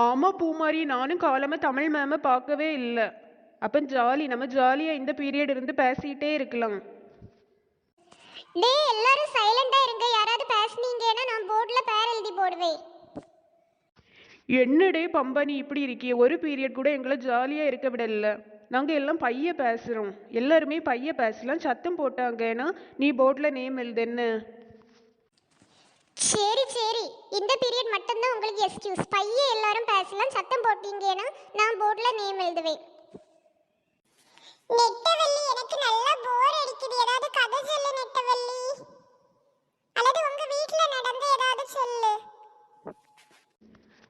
ஆமா பூமாரி, நானும் காலமா தமிழ் மேம பார்க்கவே இல்ல. அப்ப நம்ம ஜாலியா இந்த பீரியட் இருந்து பேசிட்டே இருக்கலாம். டேய் எல்லாரும் சைலண்டா இருங்க. யாராவது பேசுனீங்கன்னா நான் போர்டுல பேர் எழுதி போடுவேன். என்னடே பம்பா நீ இப்படி இருக்கியே, ஒரு பீரியட் கூட எங்களை ஜாலியா இருக்க விடல. நாங்க எல்லாம் பைய பேசுறோம், எல்லாருமே பைய பேசலாம். சத்தம் போட்டாங்கன்னா நீ போர்டுல நேம் எழுது என்ன? சரி சரி, இந்த பீரியட் மட்டும்தான் உங்களுக்கு எக்ஸ்கியூஸ். பைய எல்லாரும் பேசலாம், சத்தம் போட்டீங்கன்னா நான் போர்டுல நேம் எழுதுவேன். நெட்டவள்ளி, எனக்கு நல்லா போர் அடிக்குது. ஏதாவது கதை சொல்லு நெட்டவள்ளி, அல்லது உங்க வீட்ல நடந்த ஏதாவது சொல்லு.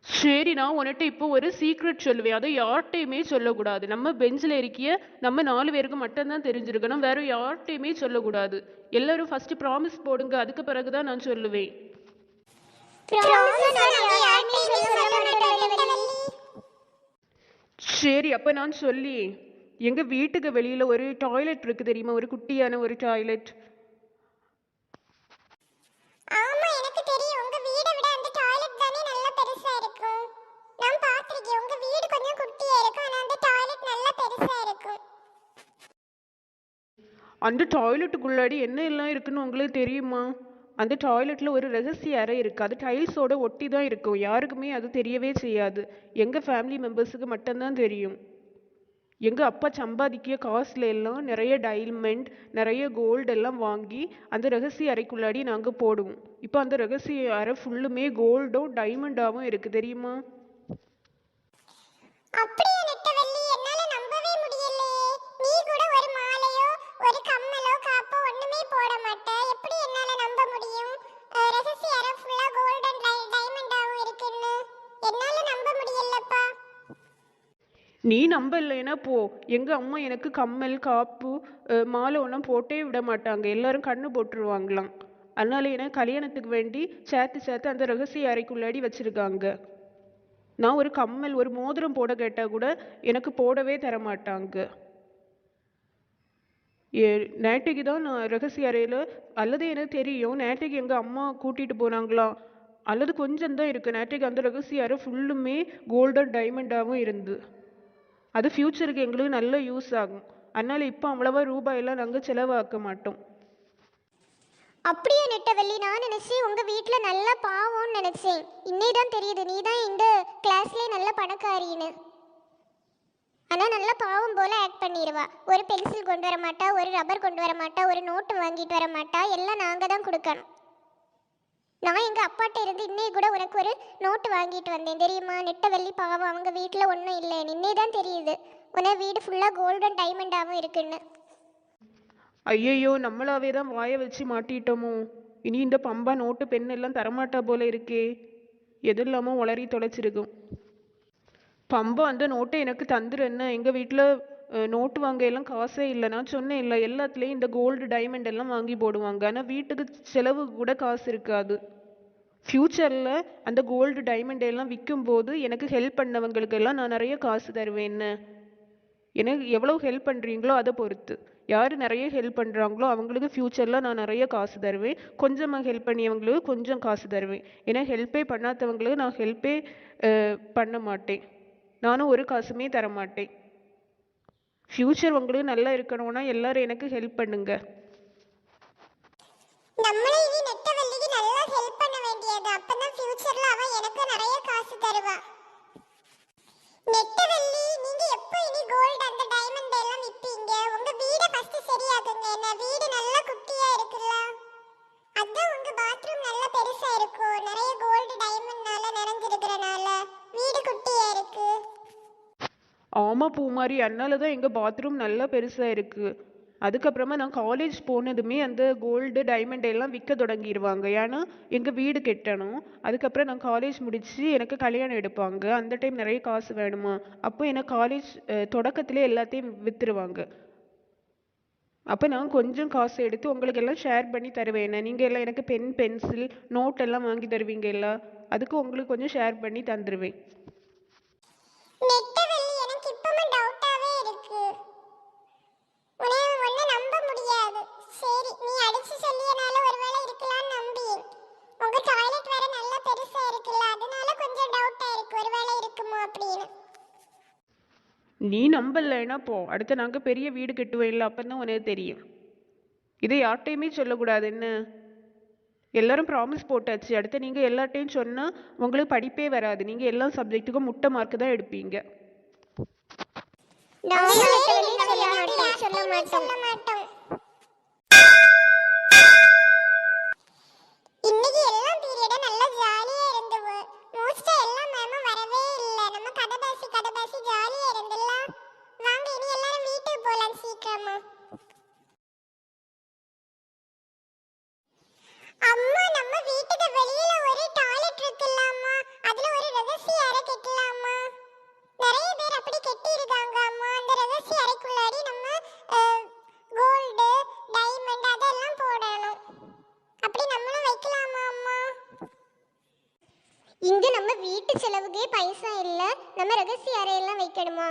சரி, நான் உன்கிட்ட இப்போ ஒரு சீக்ரெட் சொல்லுவேன். அதை யார்கிட்டையுமே சொல்லக்கூடாது. நம்ம பெஞ்சில் இருக்கிய நம்ம 4 பேருக்கு மட்டும்தான் தெரிஞ்சிருக்கணும், வேற யார்கிட்டையுமே சொல்லக்கூடாது. எல்லாரும் ஃபர்ஸ்ட் ப்ராமிஸ் போடுங்க, அதுக்கு பிறகுதான் நான் சொல்லுவேன். சரி, அப்ப நான் சொல்லி, எங்க வீட்டுக்கு வெளியில ஒரு டாய்லெட் இருக்கு தெரியுமா, ஒரு குட்டியான ஒரு டாய்லெட். ஆமா எனக்கு தெரியும், உங்க வீடை விட அந்த டாய்லெட் தானே நல்லா பெருசா இருக்கும். நான் பாத்திருக்கேன், உங்க வீடு கொஞ்சம் குட்டியா இருக்கும், ஆனா அந்த டாய்லெட் நல்லா பெருசா இருக்கும். அந்த டாய்லெட்டுக்குள்ளாடி என்ன எல்லாம் இருக்குன்னு உங்களுக்கு தெரியுமா? அந்த டாய்லெட்ல ஒரு ரகசிய அறை இருக்கு. அது டைல்ஸோட ஒட்டி தான் இருக்கும். யாருக்குமே அது தெரியவே செய்யாது. எங்க ஃபேமிலி மெம்பர்ஸுக்கு மட்டும்தான் தெரியும். எங்க அப்பா சம்பாதிக்கிய காசுல எல்லாம் நிறைய டைமண்ட், நிறைய கோல்டு எல்லாம் வாங்கி அந்த ரகசிய அறைக்குள்ளாடி நாங்க போடுவோம். இப்போ அந்த ரகசிய அறை ஃபுல்லுமே கோல்டும் டைமண்டாவும் இருக்கு தெரியுமா? அப்படியே நெட்டவள்ளி, என்னால நம்பவே முடியலையே. நீ கூட ஒரு மாலையோ ஒரு கம்மலோ காப்போ ஒண்ணுமே போட மாட்ட. எப்படி என்னால நம்ப முடியும் ரகசிய அறை ஃபுல்லா கோல்டன் டைமண்டாவும் இருக்குன்னு? என்னால நம்ப முடியலப்பா. நீ நம்பலைன்னா போ. எங்க அம்மா எனக்கு கம்மல், காப்பு, மாலை ஒன்றும் போட்டே விட மாட்டாங்க. எல்லாரும் கண்ணு போட்டுருவாங்களாம். அதனால எனக்கு கல்யாணத்துக்கு வேண்டி சேர்த்து சேர்த்து அந்த ரகசிய அறைக்குள்ளாடி வச்சிருக்காங்க. நான் ஒரு கம்மல், ஒரு மோதிரம் போட கேட்டா கூட எனக்கு போடவே தர மாட்டாங்க. நேற்றுக்கு தான் நான் ரகசிய அறையில, அல்லது எனக்கு தெரியும் நேற்றுக்கு எங்க அம்மா கூட்டிட்டு போனாங்களாம். அல்லது கொஞ்சம் தான் இருக்கு. நேற்றுக்கு அந்த ரகசிய அறை ஃபுல்லுமே கோல்டன் டைமண்டாவும் இருந்து. அது ஃப்யூச்சருக்கு எங்களுக்கு நல்ல யூஸ் ஆகும். அதனால இப்போ அவ்வளவா ரூபாயெல்லாம் நாங்கள் செலவாக்க மாட்டோம். அப்படியே நெட்டவள்ளி, நான் நினைச்சேன் உங்க வீட்ல நல்ல பாவம்னு நினைச்சேன். இன்னைதான் தெரியுது நீ தான் இந்த கிளாஸ்லயே நல்ல பணக்காரின்னு. ஆனா நல்ல பாவம் போல ஆக்ட் பண்ணிடுவா. ஒரு பென்சில் கொண்டு வர மாட்டா, ஒரு ரப்பர் கொண்டு வர மாட்டா, ஒரு நோட்டு வாங்கிட்டு வர மாட்டா. எல்லாம் நாங்க தான் கொடுக்கணும். நான் எங்க அப்பாட்ட இருந்து இன்னைக்கு கூட உனக்கு ஒரு நோட்டு வாங்கிட்டு வந்தேன் தெரியுமா? நெட்டவள்ளி பாவம், அவங்க வீட்ல ஒன்றும் இல்லை. இன்னே தான் தெரியுது உன வீடு ஃபுல்லா கோல்டன் டைமண்டாவும் இருக்குன்னு. ஐயையோ, நம்மளாவே தான் வாயை வச்சு மாட்டிட்டோமோ. இனி இந்த பம்பா நோட்டு பென் எல்லாம் தரமாட்டா போல இருக்கே. எது இல்லாமல் உளறி தொலைச்சிருக்கும். பம்பா அந்த நோட்டை எனக்கு தந்துரு என்ன? எங்கள் வீட்டில் நோட்டு வாங்க எல்லாம் காசே இல்லை. நான் சொன்னேன் இல்லை, எல்லாத்துலேயும் இந்த கோல்டு டைமண்ட் எல்லாம் வாங்கி போடுவாங்க. ஆனால் வீட்டுக்கு செலவு கூட காசு இருக்காது. ஃப்யூச்சரில் அந்த கோல்டு டைமண்ட் எல்லாம் விற்கும்போது எனக்கு ஹெல்ப் பண்ணவங்களுக்கெல்லாம் நான் நிறைய காசு தருவேன் என்ன? எனக்கு எவ்வளோ ஹெல்ப் பண்ணுறீங்களோ அதை பொறுத்து. யார் நிறைய ஹெல்ப் பண்ணுறாங்களோ அவங்களுக்கு ஃப்யூச்சரில் நான் நிறைய காசு தருவேன். கொஞ்சமாக ஹெல்ப் பண்ணியவங்களுக்கு கொஞ்சம் காசு தருவேன். ஏன்னா ஹெல்ப்பே பண்ணாதவங்களுக்கு நான் ஹெல்ப்பே பண்ண மாட்டேன். நானும் ஒரு காசுமே தர மாட்டேன். ஃப்யூச்சர் உங்களுக்கு நல்லா இருக்கணும்னா எல்லாரும் எனக்கு ஹெல்ப் பண்ணுங்க. நம்மளே இனி நெட்டவள்ளிக்கு நல்லா ஹெல்ப் பண்ண வேண்டியது. அப்பதான் ஃபியூச்சர்ல அவ எனக்கு நிறைய காசு தருவா. நெட்டவள்ளி, நீங்க எப்போ இனி கோல்ட் அந்த டைமண்ட் எல்லாம் விப்பீங்க? உங்க வீட ஃபர்ஸ்ட் சரியாக்குங்க. என்ன வீடு நல்லா குட்டியா இருக்குல்ல, அதான் உங்க பாத்ரூம் நல்லா பெருசா இருக்கும். நிறைய கோல்டு டைமண்ட்னால நிறைஞ்சிருக்கிறனால வீடு குட்டியா இருக்கு. ஆமாம் பூமாரி, அதனால தான் எங்கள் பாத்ரூம் நல்லா பெருசாக இருக்குது. அதுக்கப்புறமா நான் காலேஜ் போனதுமே அந்த கோல்டு டைமண்ட் எல்லாம் விற்க தொடங்கிடுவாங்க. ஏன்னா எங்கள் வீடு கட்டணும். அதுக்கப்புறம் நான் காலேஜ் முடித்து எனக்கு கல்யாணம் எடுப்பாங்க. அந்த டைம் நிறைய காசு வேணுமா, அப்போ எனக்கு காலேஜ் தொடக்கத்திலே எல்லாத்தையும் விற்றுருவாங்க. அப்போ நான் கொஞ்சம் காசு எடுத்து உங்களுக்கு எல்லாம் ஷேர் பண்ணி தருவேன். நீங்கள் எல்லாம் எனக்கு பென், பென்சில், நோட் எல்லாம் வாங்கி தருவீங்க இல்லை, அதுக்கு உங்களுக்கு கொஞ்சம் ஷேர் பண்ணி தந்துடுவேன். நெட்டவள்ளி, எனக்கு இப்பவும் டவுட்டாவே இருக்கு. உன்னை நம்ப முடியாது. சரி, நீ அடிச்சு சொல்லியனால ஒருவேளை இருக்கலாம்னு நம்பி. உங்க டாய்லெட் வேற நல்லா பெருசா இருக்குல்ல, அதனால கொஞ்சம் டவுட்டா இருக்கு. ஒருவேளை இருக்கு இருக்குமோ அப்படின்னு. நீ நம்பலைன்னா போ, அடுத்து நாங்கள் பெரிய வீடு கட்டுவோம் இல்லை, அப்போ தான் உனக்கு தெரியும். இதை யார்கிட்டையுமே சொல்லக்கூடாது என்ன. எல்லாரும் ப்ராமிஸ் போட்டாச்சு, அடுத்து நீங்கள் எல்லார்ட்டையும் சொன்னால் உங்களுக்கு படிப்பே வராது, நீங்கள் எல்லா சப்ஜெக்ட்டுக்கும் முட்டை மார்க்கு தான் எடுப்பீங்க. சொல்ல மாட்டோம். இன்னைக்கு எல்லாம் பீரியட நல்ல ஜாலியா இருந்தது. மோஸ்டா எல்லா மேமும் வரவே இல்ல. நம்ம கதை பேசி ஜாலியா இருந்தல்ல. வாங்க இனி எல்லாரும் வீட்டுக்கு போலாம் சீக்கிரமா. அம்மா நம்ம வீட்டுக்கு வெளியில ஒரு டாய்லெட் இருக்குல்லம்மா, அதுல ஒரு ரகசிய அறை கட்டலாமா. நிறைய பேர் அப்படி கட்டி இருக்காங்க அம்மா. அந்த ரகசிய அறைக்குள்ளாடி நம்ம கோல்டு டைமண்ட் அதெல்லாம் போடணும். அப்படி நம்மளும் வைக்கலாமா அம்மா? இங்க நம்ம வீட்டு செலவுக்கே பைசா இல்ல, நம்ம ரகசிய அறையெல்லாம் வைக்கணுமா?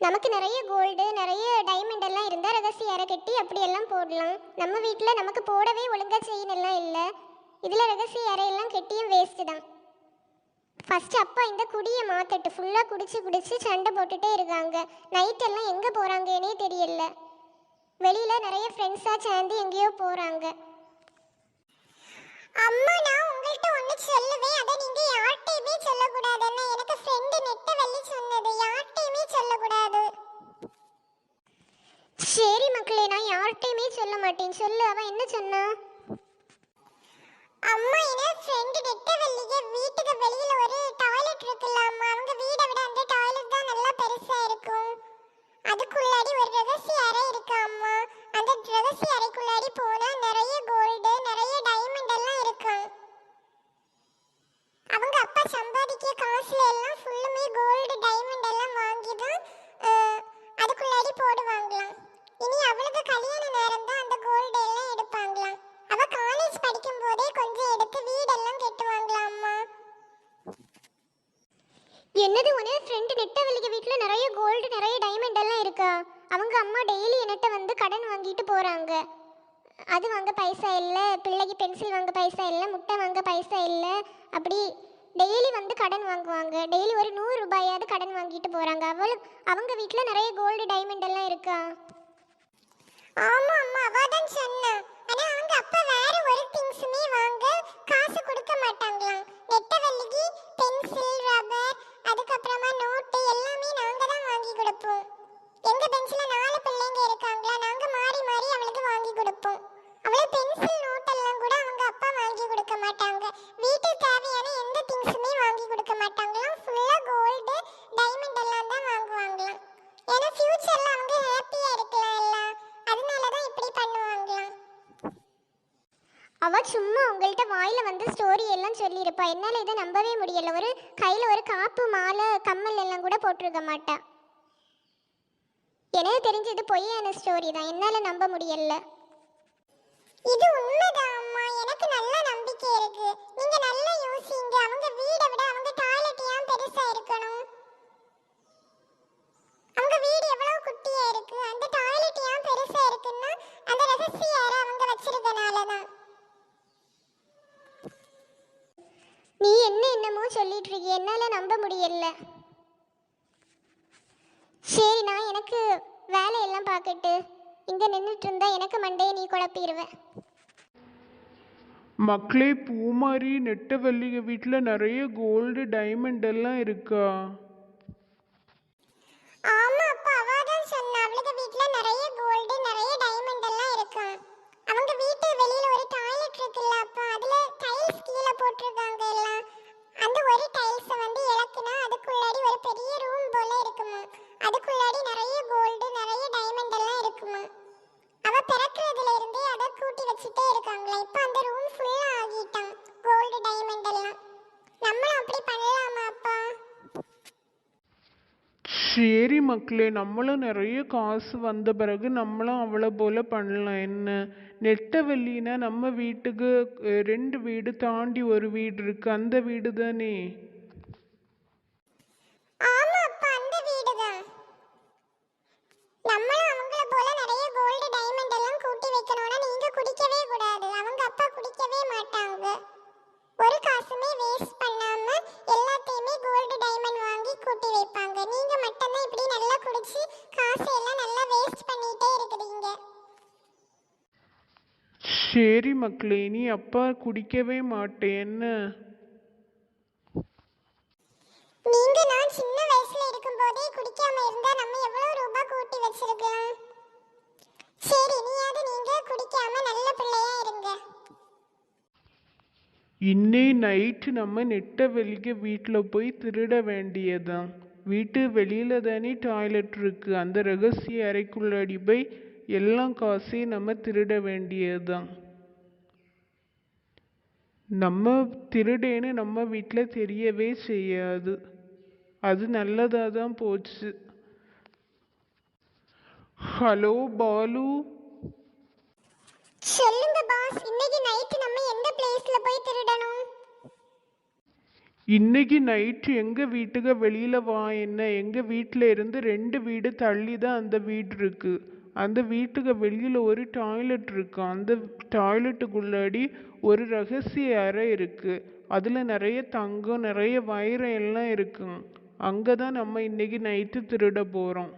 நமக்கு நிறைய கோல்டு நிறைய டைமண்ட் எல்லாம் இருந்தா ரகசிய அறை கட்டி அப்படியெல்லாம் போடலாம். நம்ம வீட்டில் நமக்கு போடவே ஒழுங்கா செயின் எல்லாம் இல்லை, இதில் ரகசிய அறையெல்லாம் கெட்டியும் வேஸ்ட்டு தான். ஃபர்ஸ்ட் அப்பா இந்த குடியை மாத்தட்டு, ஃபுல்லாக குடிச்சு சண்டை போட்டுட்டே இருக்காங்க. நைட்டெல்லாம் எங்கே போகிறாங்கன்னே தெரியல. வெளியில் நிறைய ஃப்ரெண்ட்ஸாக சேர்ந்து எங்கேயோ போகிறாங்க. அம்மா நான் உங்கள்கிட்ட ஒன்று சொல்லுவேன், அதை நீங்கள் யார்கிட்டையுமே சொல்லக்கூடாதுன்னு எனக்கு ஃப்ரெண்டு நெட்டவள்ளி சொன்னது. யார்கிட்டையுமே சொல்லக்கூடாது. சரி மக்களே, நான் யார்கிட்டையுமே சொல்ல மாட்டேன். சொல்லு, அவன் என்ன சொன்னா? அம்மா என் ஃப்ரெண்டு நெட்டவள்ளிக்கு வீட்டுக்கு வெளியில ஒரு டாய்லெட் இருக்குல்ல அம்மா, அவங்க வீடை விட அந்த டாய்லெட் தான் நல்லா பெருசா இருக்கும். அதுக்குள்ளாடி ஒரு ரகசிய அறை இருக்கு அம்மா. அந்த ரகசிய அறைக்குள்ளாடி போனா நிறைய கோல்டு நிறைய டைமண்ட் எல்லாம் இருக்கும். அவங்க அப்பா சம்பாதிக்கிற காசுல எல்லாம் ஃபுல்லுமே கோல்டு டைமண்ட் எல்லாம் வாங்கி தான் அதுக்குள்ளாடி போடுவாங்களாம். இனி அவளுக்கு கல்யாண நேரம் தான் அந்த கோல்டு எல்லாம் எடுப்பாங்களாம். அவ காலேஜ் படிக்கும் போதே கொஞ்சம் எடுத்து வீடெல்லாம் கட்டுவாங்களாம் அம்மா. என்னது உனே ஃப்ரெண்டு நெட்டவள்ளிக்கு வீட்டில் நிறைய கோல்டு நிறைய டைமண்ட் எல்லாம் இருக்கா? அவங்க அம்மா டெய்லி என்கிட்ட வந்து கடன் வாங்கிட்டு போகிறாங்க. அது வாங்க பைசா இல்லை, பிள்ளைக்கு பென்சில் வாங்க பைசா இல்லை, முட்டை வாங்க பைசா இல்லை, அப்படி டெய்லி வந்து கடன் வாங்குவாங்க. டெய்லி ஒரு 100 ரூபாயாவது கடன் வாங்கிட்டு போகிறாங்க. அவங்க வீட்டில் நிறைய கோல்டு டைமண்ட் எல்லாம் இருக்கா? ஆமா அம்மா, அவதான் சொன்னா. ஆனா அவங்க அப்பா வேற ஒரு திங்ஸ்மே வாங்க காசு கொடுக்க மாட்டாங்களாம். நெட்டவள்ளிக்கு பென்சில் ரப்பர் அதுக்கப்புறமா நோட்டு எல்லாமே நாங்க தான் வாங்கி கொடுப்போம். எங்க பெஞ்சில 4 பிள்ளைங்க இருக்காங்களா, நாங்க மாறி மாறி அவளுக்கு வாங்கி கொடுப்போம். அவளை பென்சில் நோட் எல்லாம் கூட அவங்க அப்பா வாங்கி கொடுக்க மாட்டாங்க. வீட்டுக்கு தேவையான எந்த திங்ஸுமே வாங்கி கொடுக்க மாட்டாங்களாம். ஃபுல்லா கோல்டு டைமண்ட் எல்லாம் தான் வாங்குவாங்களாம். ஏன்னா ஃபியூச்சர்ல அவங்க ஹாப்பியா இருக்கலாம் எல்லாம், அதனால தான் இப்படி பண்ணுவாங்களாம். அவ சும்மா உங்கள்கிட்ட வாயில வந்து ஸ்டோரி எல்லாம் சொல்லியிருப்பா. என்னால இதை நம்பவே முடியல. ஒரு கையில ஒரு காப்பு மாலை கம்மல் எல்லாம் கூட போட்டிருக்க மாட்டா. எனக்கு தெரிஞ்சு இது பொய்யான ஸ்டோரி தான், என்னால நம்ப முடியல. இது உண்மைதான் அம்மா, எனக்கு நல்ல நம்பிக்கை இருக்கு. நீங்க நல்லா யோசிங்க. அவங்க வீடை விட அவங்க டாய்லெட் ஏன் பெருசா இருக்கணும்? அவங்க வீடு எவ்வளவு குட்டியா இருக்கு, அந்த டாய்லெட் ஏன் பெருசா இருக்குன்னா அந்த ரகசிய அறை அவங்க வச்சிருக்கனால தான். நீ என்னமோ சொல்லிட்டு இருக்கிய, என்னால நம்ப முடியல. சரி, நான் எனக்கு வேலையெல்லாம் பார்க்கட்டு. இங்க நின்றுட்டு இருந்தா எனக்கு மண்டையை நீ குழப்பிடுவேன். மக்களே, பூமாரி நெட்டவள்ளிக வீட்டில் நிறைய கோல்டு டைமண்ட் எல்லாம் இருக்கா? ஆமா அப்பா, அவதான் சொன்னா அவளுக்கு வீட்ல நிறைய கோல்டு நிறைய டைமண்ட் எல்லாம் இருக்கா. அவங்க வீட்டு வெளியில ஒரு டாய்லெட் இருக்குல்ல அப்பா, அதுல டைல்ஸ் கீழே போட்டிருக்காங்க எல்லாம். அந்த ஒரு டைல்ஸ் வந்து இலக்குனா அதுக்குள்ளாடி ஒரு பெரிய ரூம் போல இருக்குமா. அதுக்குள்ளாடி நிறைய கோல்டு நிறைய டைமண்ட் எல்லாம் இருக்குமா. அவ பிறக்கிறதுல இருந்தே அதை கூட்டி வச்சுட்டே இருக்காங்களா. இப்போ அந்த ரூம் ஃபுல்லா ஆகிட்டான் கோல்டு டைமண்ட் எல்லாம். நம்மளும் அப்படி பண்ணலாமா அப்பா? சரி மக்களே, நம்மளும் நிறைய காசு வந்த பிறகு நம்மளும் அவளை போல பண்ணலாம். என்ன நெட்டவள்ளினா நம்ம வீட்டுக்கு 2 வீடு தாண்டி ஒரு வீடு இருக்கு, அந்த வீடு தானே? ஆமா அப்பா, அந்த வீடுதான். நம்மளும் அவங்கள போல நிறைய கோல்டு டைமண்ட் எல்லாம் கூட்டி வைக்கணும்னா நீங்க குடிக்கவே கூடாது. அவங்க அப்பா குடிக்கவே மாட்டாங்க. ஒரு காசுமே வேஸ்ட் பண்ணாம எல்லா சரி மக்களே, நீ அப்பா குடிக்கவே மாட்டேன் என்ன? நீங்க நான் சின்ன வயசுல இருக்கும்போதே குடிக்காம இருந்தா நம்ம எவ்வளவு ரூபாய் கூட்டி வச்சிருக்கலாம். சரி நீங்க குடிக்காம நல்ல பிள்ளையா இருங்க. இன்னே நைட்டு நம்ம நெட்ட வெளிக்க வீட்டில் போய் திருட வேண்டியதான். வீட்டு வெளியில தானே டாய்லெட் இருக்கு, அந்த ரகசிய அறைக்குள்ளாடி போய் எல்லா காசையும் நம்ம திருட வேண்டியதுதான். நம்ம திருடேன்னு நம்ம வீட்டில் தெரியவே செய்யாது. அது நல்லதாக தான் போச்சு. ஹலோ பாலு. சொல்லுங்க பாஸ், இன்னைக்கு நைட் நம்ம எந்த பிளேஸ்ல போய் திருடணும்? இன்னைக்கு நைட்டு எங்கள் வீட்டுக்கு வெளியில் வா என்ன. எங்கள் வீட்டில் இருந்து 2 வீடு தள்ளி தான் அந்த வீடு இருக்கு. அந்த வீட்டுக்கு வெளியில் ஒரு டாய்லெட் இருக்கு. அந்த டாய்லெட்டுக்குள்ளாடி ஒரு ரகசிய அறை இருக்கு. அதில் நிறைய தங்கம் நிறைய வைரம் எல்லாம் இருக்கு. அங்கே தான் நம்ம இன்னைக்கு நைட்டு திருட போகிறோம்.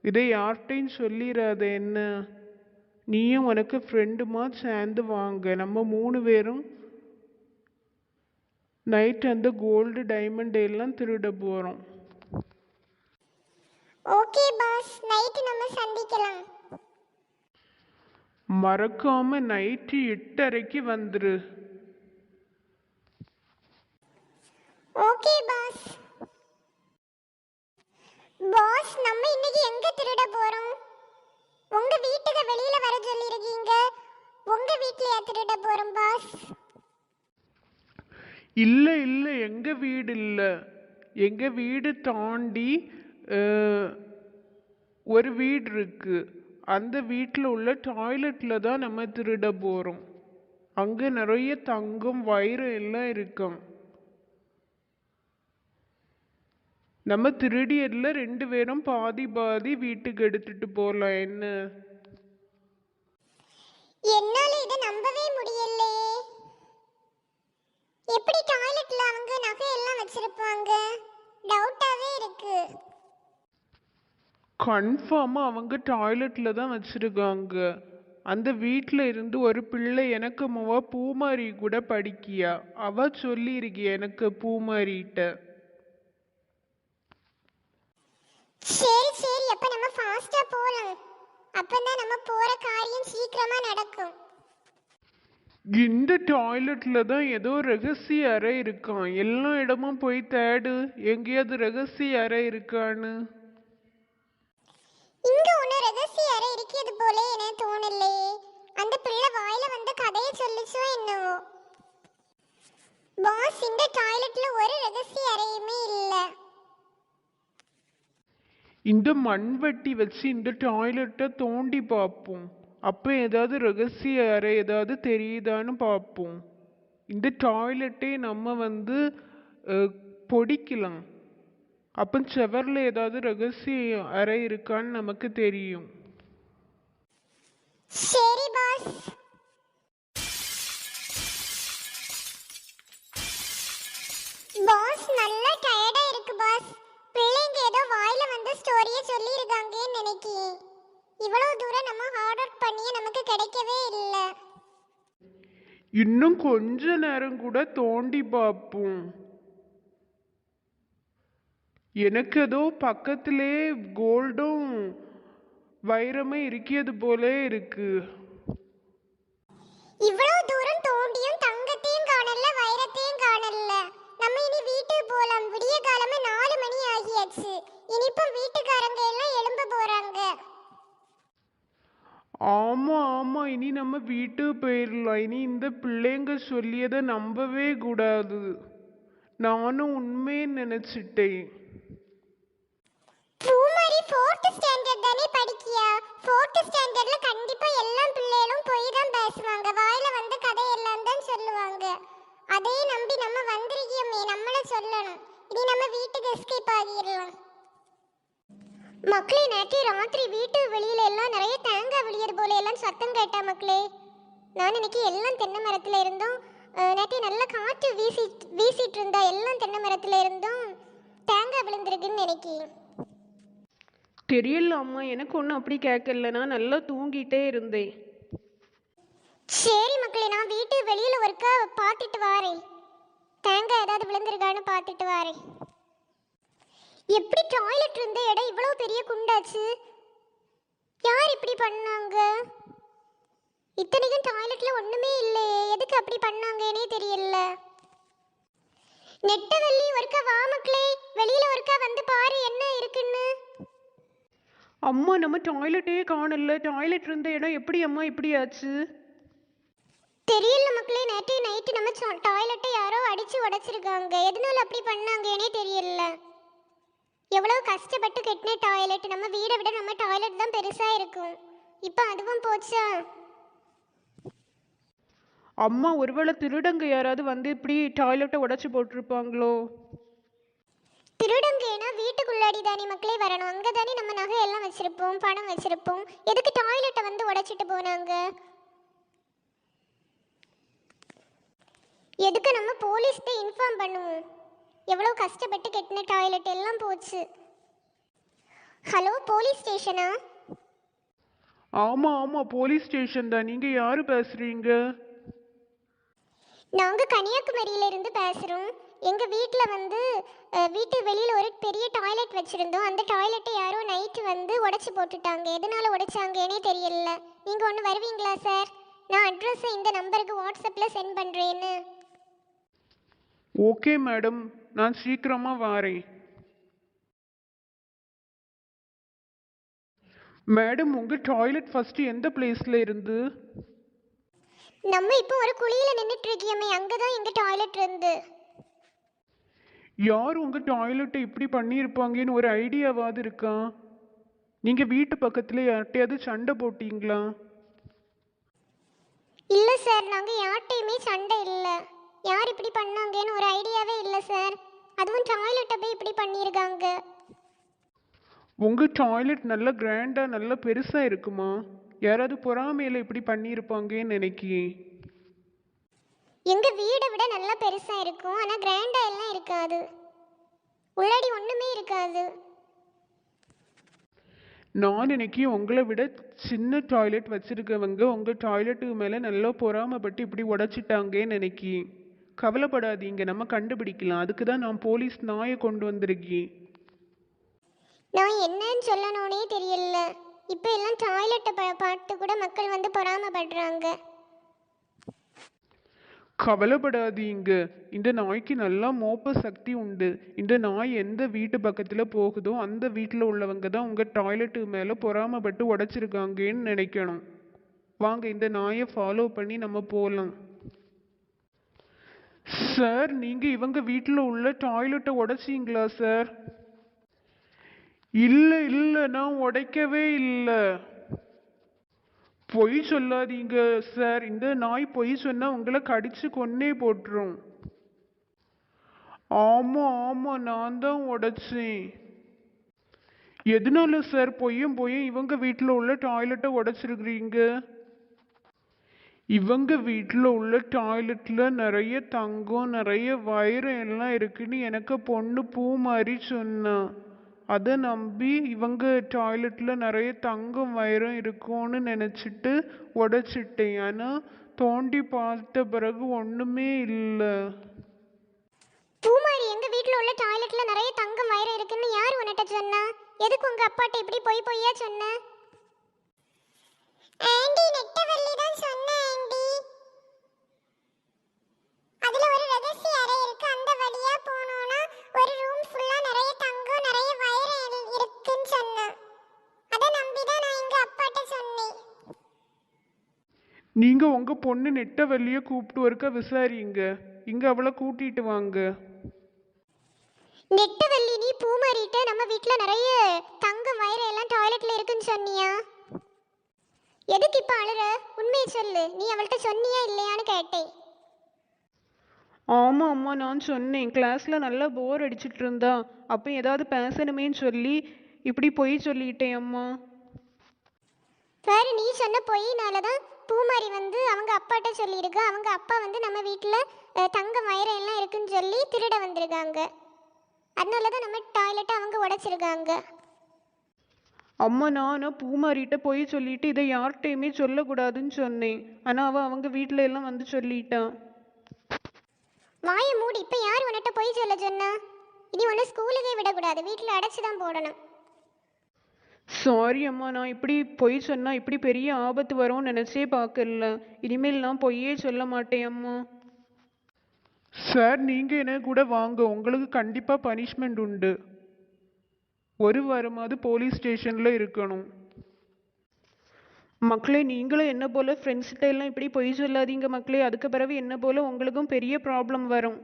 இதை யார்கிட்டையும் சொல்லிடாத என்ன. நீயும் உனக்கு ஃப்ரெண்டுமா சேர்ந்து வாங்க. நம்ம 3 பேரும் நைட் அந்த கோல்டு டைமண்ட் எல்லாம் திருட போகிறோம். ஓகே பாஸ், நைட் நம்ம சந்திக்கலாம். மறக்காம நைட்டு 8:30க்கு வந்துரு. Okay pass. பாஸ், நம்ம இன்னைக்கு எங்க திருட போறோம்? உங்க வீட்டுக்கு வெளியில வர சொல்லிருக்கீங்க. உங்க வீட்லயா திருட போறோம் பாஸ்? இல்லை இல்லை, எங்கள் வீடு இல்லை. எங்கள் வீடு தாண்டி ஒரு வீடு இருக்கு. அந்த வீட்டில் உள்ள டாய்லெட்டில் தான் நம்ம திருட போகிறோம். அங்கே நிறைய தங்கம் வைரம் எல்லாம் இருக்கும். நம்ம திருடியதில் 2 பேரும் பாதி பாதி வீட்டுக்கு எடுத்துட்டு போகலாம் என்ன. என்னால இதை நம்பவே முடியலையே. எப்படி டாய்லெட்ல அவங்க நகை எல்லாம் வச்சிருப்பாங்க? டவுட்டாவே இருக்கு. கன்ஃபார்மாக அவங்க டாய்லெட்டில் தான் வச்சுருக்காங்க. அந்த வீட்டில் இருந்து ஒரு பிள்ளை எனக்கு பூமாரி கூட படிக்கியா. அவ சொல்லியிருக்கிய எனக்கு பூமாரிட்ட. சரி சரி, அப்ப நம்ம ஃபாஸ்டா போலாம். அப்பதான் நம்ம போற காரியம் சீக்கிரமா நடக்கும். இந்த டாய்லெட்ல தான் ஏதோ ரகசிய அறை இருக்கான். எல்லா இடமும் போய் தேடு, எங்கேயாவது ரகசிய அறை இருக்கான்னு. இங்க ஒண்ணு ரகசிய அறை இருக்கிறது போல எனக்கு தோணலையே. அந்த பிள்ளை வாயில வந்து கதையை சொல்லிச்சோ என்னவோ. பாஸ், இந்த டாய்லெட்ல ஒரு ரகசிய அறையுமே இல்ல. இந்த மண்வெட்டி வச்சு இந்த டாய்லெட்டை தோண்டி பார்ப்போம். அப்போ ஏதாவது ரகசிய அறை ஏதாவது தெரியுதான்னு பார்ப்போம். இந்த டாய்லெட்டே நம்ம பொடிக்கலாம். அப்போ செவரில் ஏதாவது ரகசிய அறை இருக்கான்னு நமக்கு தெரியும். சரி பாஸ். பாஸ், நல்லா டயர்டா இருக்கு பாஸ். பிள்ளைங்க ஏதோ வாயில வந்து ஸ்டோரிய சொல்லி இருக்காங்கன்னு நினைக்கிறேன். இவ்வளவு தூரம் நம்ம ஹார்ட் ஒர்க் பண்ணியே நமக்கு கிடைக்கவே இல்ல. இன்னும் கொஞ்ச நேரம் கூட தோண்டி பார்ப்போம். எனக்கு ஏதோ பக்கத்திலே கோல்டும் வைரமும் இருக்கிறது போல இருக்கு. இவ்வளவு தூரம் தோண்டியும் தங்கத்தையும் காணல, வைரத்தையும் காணல. நம்ம இனி வீட்டுக்கு போலாம். விடிய காலமே 4 மணி ஆகியாச்சு. இனிப்போ வீட்டுக்காரங்க எல்லாம் எழும்ப போறாங்க. ஆமா ஆமா, இனி நம்ம வீட்டுக்கு போயிடலாம். இனி இந்த பிள்ளைங்க சொல்லியதை நம்பவே கூடாது. நானும் உண்மையை நினைச்சிட்டேன். பூமாரி 4th ஸ்டாண்டர்ட் தானே படிக்கியா? 4th ஸ்டாண்டர்ட்ல கண்டிப்பா எல்லா பிள்ளைகளும் போய் தான் பேசுவாங்க. வாயில வந்து கதை எல்லாம் தான் சொல்லுவாங்க. அதே நம்பி நம்ம வந்திருக்கியோமே, நம்மள சொல்லணும். இனி நம்ம வீட்டுக்கு எஸ்கேப் ஆகிடலாம். மக்களே, நேற்று ராத்திரி வீட்டு வெளியில எல்லாம் நிறைய தேங்காய் விழியது போல எல்லாம் சத்தம் கேட்டா மக்களே. நான் இன்னைக்கு எல்லாம் தென்னை மரத்துல இருந்தும் நேற்று நல்ல காற்று வீசிட்டு இருந்தா எல்லாம் தென்னை மரத்துல இருந்தும் தேங்காய் விழுந்திருக்குன்னு நினைக்கிறேன். தெரியல அம்மா, எனக்கு ஒன்றும் அப்படி கேட்கல. நான் நல்லா தூங்கிட்டே இருந்தேன். சரி மக்களே, நான் வீட்டு வெளியில ஒருக்கா பார்த்துட்டு வாரேன். தேங்காய் ஏதாவது விழுந்திருக்கான்னு பார்த்துட்டு வாரேன். எப்படி டாய்லெட் இருந்த இடம் இவ்வளவு பெரிய குண்டாச்சு? யார் இப்படி பண்ணாங்க? இத்தனைக்கும் டாய்லெட்ல ஒண்ணுமே இல்லையே, எதுக்கு அப்படி பண்ணாங்கன்னே தெரியல. நெட்டவள்ளி ஒருக்கா வா மக்களே, வெளியில ஒருக்கா வந்து பாரு என்ன இருக்குன்னு. அம்மா நம்ம டாய்லெட்டே காணல. டாய்லெட் இருந்த இடம் எப்படி அம்மா இப்படி ஆச்சு? தெரியல மக்களே, நேற்று நைட்டு நம்ம டாய்லெட்டை யாரோ அடிச்சு உடைச்சிருக்காங்க. எதனால அப்படி பண்ணாங்கன்னே தெரியல. எவ்வளவு கஷ்டப்பட்டு கட்டின டாய்லெட், நம்ம வீடை விட நம்ம டாய்லெட் தான் பெருசா இருக்கும். இப்போ அதுவும் போச்சா? அம்மா ஒருவேளை திருடங்க யாராவது வந்து இப்படி டாய்லெட்டை உடைச்சு போட்டிருப்பாங்களோ? திருடங்கேனா வீட்டுக்குள்ளாடி தானே மக்களே வரணும், அங்கே தானே நம்ம நகை எல்லாம் வச்சிருப்போம், பணம் வச்சிருப்போம். எதுக்கு டாய்லெட்டை வந்து உடைச்சிட்டு போனாங்க? எதுக்கு நம்ம போலீஸ்கிட்ட இன்ஃபார்ம் பண்ணுவோம். எவ்வளோ கஷ்டப்பட்டு கட்டின டாய்லெட் எல்லாம் போச்சு. ஹலோ, போலீஸ் ஸ்டேஷனா? ஆமா ஆமா, போலீஸ் ஸ்டேஷன் தான். நீங்க யாரு பேசுறீங்க? நாங்கள் கன்னியாகுமரியில இருந்து பேசுகிறோம். எங்கள் வீட்டில் வந்து வீட்டு வெளியில் ஒரு பெரிய டாய்லெட் வச்சுருந்தோம். அந்த டாய்லெட்டை யாரோ நைட்டு வந்து உடச்சி போட்டுட்டாங்க. எதனால உடைச்சாங்கன்னே தெரியல. நீங்கள் ஒன்று வருவீங்களா சார்? நான் அட்ரஸை இந்த நம்பருக்கு வாட்ஸ்அப்பில் சென்ட் பண்ணுறேன்னு. ஓகே மேடம், நான் சீக்கிரமா வாரேன். மேடம், உங்க டாய்லெட் ஃபர்ஸ்ட் எந்த பிளேஸ்ல இருந்து? நம்ம இப்போ ஒரு குழியில் நின்றுட்டு இருக்கியோமே, அங்கே தான் எங்கள் டாய்லெட் இருந்து. யார் உங்க டாய்லெட்டை இப்படி பண்ணியிருப்பாங்கன்னு ஒரு ஐடியாவாவது இருக்கா? நீங்க வீட்டு பக்கத்துல யார்கிட்டயாவது சண்டை போட்டீங்களா? இல்லை சார், நாங்கள் யார்கிட்டையுமே சண்டை இல்லை. யார் இப்படி பண்ணாங்கன்னு ஒரு ஐடியாவே இல்லை சார். அதுவும் டாய்லெட்டை போய் இப்படி பண்ணியிருக்காங்க. உங்க டாய்லெட் நல்ல கிராண்டா நல்ல பெருசா இருக்குமா? யாராவது பொறாமையில இப்படி பண்ணியிருப்பாங்கன்னு நினைக்கிறேன். எங்கள் வீடை விட நல்லா பெருசாக இருக்கும், ஆனால் கிராண்டாக எல்லாம் இருக்காது. உள்ளாடி ஒன்றுமே இருக்காது. நான் இன்னைக்கு உங்களை விட சின்ன டாய்லெட் வச்சிருக்கவங்க உங்க டாய்லெட்டுக்கு மேல நல்லா பொறாமப்பட்டு இப்படி உடைச்சிட்டாங்கன்னு நினைக்கிறேன். கவலைப்படாதீங்க, நம்ம கண்டுபிடிக்கலாம். அதுக்கு தான் நான் போலீஸ் நாயை கொண்டு வந்திருக்கேன். நான் என்னன்னு சொல்லணும்னே தெரியல. இப்போ எல்லாம் டாய்லெட்டை பார்த்து கூட மக்கள் வந்து பொறாமப்படுறாங்க. கவலைப்படாதீங்க, இந்த நாய்க்கு நல்லா மோப்ப சக்தி உண்டு. இந்த நாய் எந்த வீட்டு பக்கத்துல போகுதோ அந்த வீட்டில் உள்ளவங்க தான் உங்க டாய்லெட்டு மேல பொறாமப்பட்டு உடைச்சிருக்காங்கன்னு நினைக்கணும். வாங்க, இந்த நாயை ஃபாலோ பண்ணி நம்ம போகலாம். சார், நீங்க இவங்க வீட்டில் உள்ள டாய்லெட்டை உடைச்சிங்களா சார்? இல்லை இல்லை, நான் உடைக்கவே இல்லை. பொய் சொல்லாதீங்க சார். இந்த நாய் பொய் சொன்னா உங்களை கடிச்சு கொன்னே போட்டுரும். ஆமா ஆமா, நான் தான் உடைச்சேன். எதனால சார் பொய்யும் இவங்க வீட்டில் உள்ள டாய்லெட்டை உடைச்சிருக்கிறீங்க? இவங்க வீட்டில் உள்ள டாய்லெட்ல நிறைய தங்கம் நிறைய வைரம் எல்லாம் இருக்குன்னு எனக்கு பொண்ணு பூ மாதிரி சொன்னா. அதை நம்பி இவங்க டாய்லெட்ல நிறைய தங்கம் வைரம் இருக்கும்னு நினைச்சிட்டு உடைச்சிட்டேன். ஆனால் தோண்டி பார்த்த பிறகு ஒண்ணுமே இல்லை. பூமாரி, எங்க வீட்ல உள்ள டாய்லெட்ல நிறைய தங்கம் வைரம் இருக்குன்னு யார் உன்கிட்ட சொன்னா? எதுக்கு உங்க அப்பாட்ட இப்படி பொய்யா சொன்ன? ஆண்டி, நெட்டவள்ளி தான் சொன்னா ஆண்டி. அதுல ஒரு ரகசிய அறை இருக்கு, அந்த வழியா போனோம்னா ஒரு ரூம் ஃபுல்லா நிறைய தங்கம் நிறைய வைரம் இருக்குன்னு சொன்னா. அத நம்பி தான் நான் எங்க அப்பாட்ட சொன்னேன். நீங்க உங்க பொண்ணு நெட்டவள்ளிய கூப்பிட்டு ஒருக்க விசாரிங்க. இங்க அவளை கூட்டிட்டு வாங்க. நெட்டவள்ளி, நீ பூமாரிட்ட நம்ம வீட்ல நிறைய தங்கம் வைரம் எல்லாம் டாய்லெட்ல இருக்குன்னு சொன்னியா? எதுக்கு இப்ப அழுற? உண்மையை சொல்லு. நீ அவள்கிட்ட சொன்னியா இல்லையான்னு கேட்டேன். ஆமா அம்மா, நான் சொன்னேன். கிளாஸ்ல நல்லா போர் அடிச்சிட்டு இருந்தா. அப்போ ஏதாவது பேசணுமேன்னு சொல்லி இப்படி பொய் சொல்லிட்டேன் அம்மா. சார், நீ சொன்ன பொய்னால தான் பூமாரி வந்து அவங்க அப்பாட்ட சொல்லியிருக்கா. அவங்க அப்பா வந்து நம்ம வீட்டில் தங்கம் வைரம் எல்லாம் இருக்குன்னு சொல்லி திருட வந்திருக்காங்க. அதனால தான் நம்ம டாய்லெட்டை அவங்க உடைச்சிருக்காங்க. அம்மா நான் பூமாரிட்ட போய் சொல்லிட்டு இதை யார்கிட்டையுமே சொல்லக்கூடாதுன்னு சொன்னேன். ஆனால் அவங்க வீட்டில் எல்லாம் வந்து சொல்லிட்டான். வாயை மூடி. இப்போ யார் உன்கிட்ட போய் சொல்ல சொன்னா? இனி ஒன்று ஸ்கூலுக்கே விடக்கூடாது, வீட்டில் அடைச்சி தான் போடணும். சாரி அம்மா, நான் இப்படி பொய் சொன்னால் இப்படி பெரிய ஆபத்து வரும்னு நினச்சே பார்க்கல. இனிமேல் நான் பொய்யே சொல்ல மாட்டேன் அம்மா. சார் நீங்கள் என்ன கூட வாங்க, உங்களுக்கு கண்டிப்பாக பனிஷ்மெண்ட் உண்டு. ஒரு வாரமாவது போலீஸ் ஸ்டேஷனில் இருக்கணும். மக்களே, நீங்களும் என்ன போல் ஃப்ரெண்ட்ஸ்கிட்ட எல்லாம் இப்படி பொய் சொல்லாதீங்க மக்களே. அதுக்கு பிறகு என்ன போல் உங்களுக்கும் பெரிய ப்ராப்ளம் வரும்.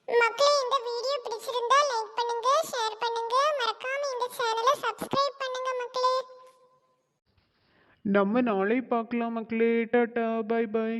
மக்களே, இந்த வீடியோ பிடிச்சிருந்தா லைக் பண்ணுங்க, ஷேர் பண்ணுங்க, மறக்காம இந்த சேனலை சப்ஸ்கிரைப் பண்ணுங்க மக்களே. நம்ம நாளை பார்க்கலாம் மக்களே. Tata, bye bye.